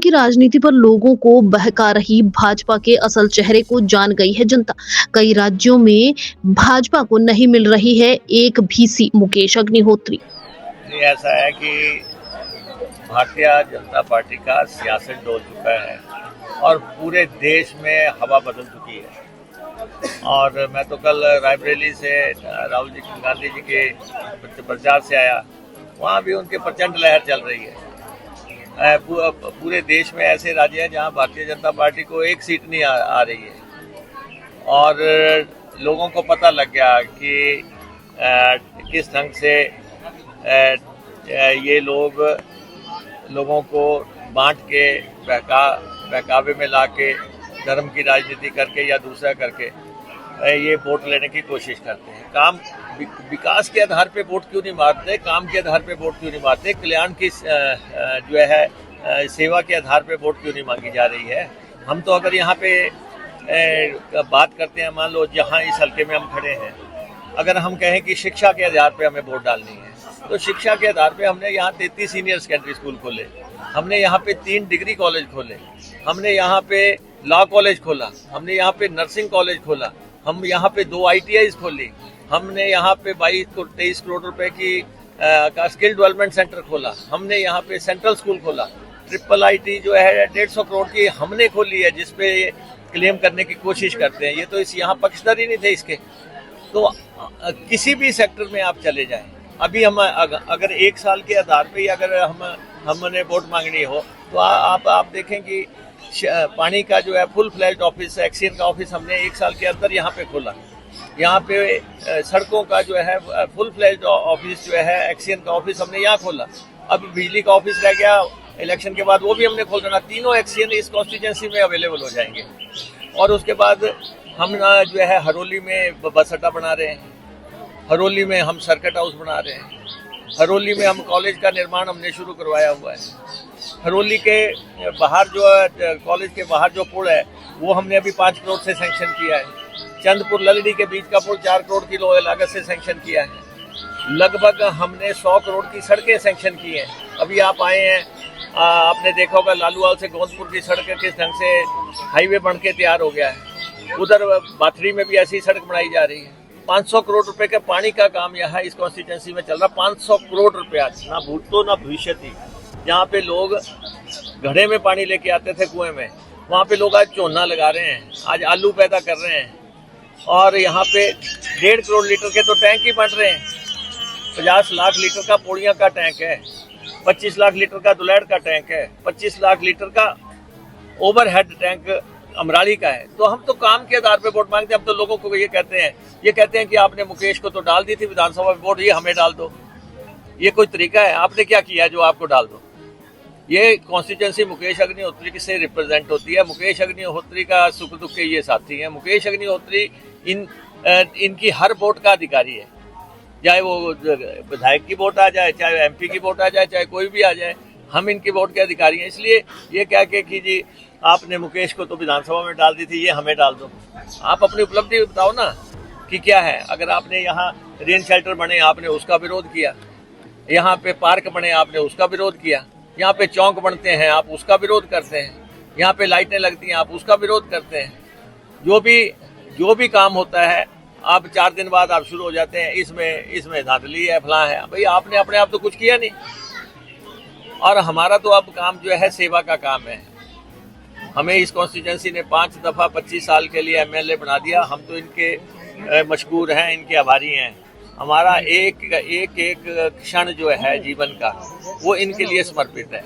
की राजनीति पर लोगों को बहका रही भाजपा के असल चेहरे को जान गई है जनता। कई राज्यों में भाजपा को नहीं मिल रही है एक भी सीट। मुकेश अग्निहोत्री। नहीं, ऐसा है कि भारतीय जनता पार्टी का सियासत डोल चुका है और पूरे देश में हवा बदल चुकी है। और मैं तो कल रायबरेली से राहुल जी गांधी जी के प्रचार से आया, वहाँ भी उनके प्रचंड लहर चल रही है। पूरे देश में ऐसे राज्य हैं जहाँ भारतीय जनता पार्टी को एक सीट नहीं आ रही है और लोगों को पता लग गया कि किस ढंग से ये लोगों को बांट के बहकावे में ला के धर्म की राजनीति करके या दूसरा करके ये वोट लेने की कोशिश करते हैं। काम विकास के आधार पे वोट क्यों नहीं मारते, काम के आधार पे वोट क्यों नहीं मारते, कल्याण की जो है सेवा के आधार पे वोट क्यों नहीं मांगी जा रही है। हम तो अगर यहाँ पे बात करते हैं, मान लो जहाँ इस हल्के में हम खड़े हैं, अगर हम कहें कि शिक्षा के आधार पे हमें वोट डालनी है तो शिक्षा के आधार पे हमने यहाँ 33 सीनियर सेकेंडरी स्कूल खोले, हमने यहाँ पे 3 डिग्री कॉलेज खोले, हमने यहाँ पे लॉ कॉलेज खोला, हमने यहाँ पे नर्सिंग कॉलेज खोला, हम यहाँ पे 2 ITIs खोली, हमने यहाँ पे 22-23 करोड़ रुपए का स्किल डेवलपमेंट सेंटर खोला, हमने यहाँ पे सेंट्रल स्कूल खोला, ट्रिपल IT जो है 150 करोड़ की हमने खोली है, जिसपे क्लेम करने की कोशिश करते हैं। ये तो इस यहाँ पक्षधर ही नहीं थे इसके। तो किसी भी सेक्टर में आप चले जाएं, अभी हम अगर 1 साल के आधार पे अगर हमने वोट मांगनी हो तो आप देखें कि पानी का जो है फुल फ्लैज्ड ऑफिस, एक्सियन का ऑफिस हमने 1 साल के अंदर यहाँ पे खोला। यहाँ पे सड़कों का जो है फुल फ्लैज्ड ऑफिस जो है एक्सियन का ऑफिस हमने यहाँ खोला। अब बिजली का ऑफिस रह गया, इलेक्शन के बाद वो भी हमने खोल देना। 3 एक्सियन इस कॉन्स्टिट्यूंसी में अवेलेबल हो जाएंगे। और उसके बाद हम जो है हरोली में बस अड्डा बना रहे हैं, हरोली में हम सर्किट हाउस बना रहे हैं, हरोली में हम कॉलेज का निर्माण हमने शुरू करवाया हुआ है। हरोली के बाहर जो कॉलेज के बाहर जो पुल है वो हमने अभी 5 करोड़ से सैंक्शन किया है। चंदपुर ललड़ी के बीच का पुल 4 करोड़ की लागत से सैंक्शन किया है। लगभग हमने 100 करोड़ की सड़कें सैंक्शन की हैं। अभी आप आए हैं, आपने देखा होगा लालूवाल से गोंदपुर की सड़क किस ढंग से हाईवे बन के तैयार हो गया है। उधर बाथरी में भी ऐसी सड़क बनाई जा रही है। 500 करोड़ रुपए के पानी का काम यहाँ इस कॉन्स्टिट्यूंसी में चल रहा। 500 करोड़ रुपया, ना भूतो ना भविष्यति। जहाँ पे लोग घड़े में पानी लेके आते थे कुएं में, वहाँ पे लोग आज चोना लगा रहे हैं, आज आलू पैदा कर रहे हैं। और यहाँ पे 1.5 करोड़ लीटर के तो टैंक ही बन रहे हैं। 50 लाख लीटर का पोड़िया का टैंक है, 25 लाख लीटर का दुलैड़ का टैंक है, 25 लाख लीटर का ओवरहेड टैंक अमराली का है। तो हम तो काम के आधार पे वोट मांगते हैं। हम तो लोगों को ये कहते हैं कि आपने मुकेश को तो डाल दी थी विधानसभा में वोट, ये हमें डाल दो। ये कोई तरीका है? आपने क्या किया जो आपको डाल दो? ये कॉन्स्टिट्यूंसी मुकेश अग्निहोत्री से रिप्रेजेंट होती है। मुकेश अग्निहोत्री का सुख दुख के ये साथी हैं। मुकेश अग्निहोत्री इनकी हर वोट का अधिकारी है, चाहे वो विधायक की वोट आ जाए, चाहे MP की वोट आ जाए, चाहे कोई भी आ जाए, हम इनकी वोट के अधिकारी हैं। इसलिए ये कह के कि जी आपने मुकेश को तो विधानसभा में डाल दी थी, ये हमें डाल दो। आप अपनी उपलब्धि बताओ ना कि क्या है। अगर आपने यहाँ रेन शेल्टर बने, आपने उसका विरोध किया, यहाँ पे पार्क बने, आपने उसका विरोध किया, यहाँ पे चौक बनते हैं, आप उसका विरोध करते हैं, यहाँ पे लाइटें लगती हैं, आप उसका विरोध करते हैं। जो भी काम होता है आप 4 दिन बाद आप शुरू हो जाते हैं, इसमें धांधली है, फलां है। भाई आपने अपने आप तो कुछ किया नहीं। और हमारा तो अब काम जो है सेवा का काम है। हमें इस कॉन्स्टिट्यूंसी ने 5 दफा 25 साल के लिए MLA बना दिया। हम तो इनके मशकूर हैं, इनके आभारी हैं। हमारा एक क्षण जो है जीवन का वो इनके लिए समर्पित है।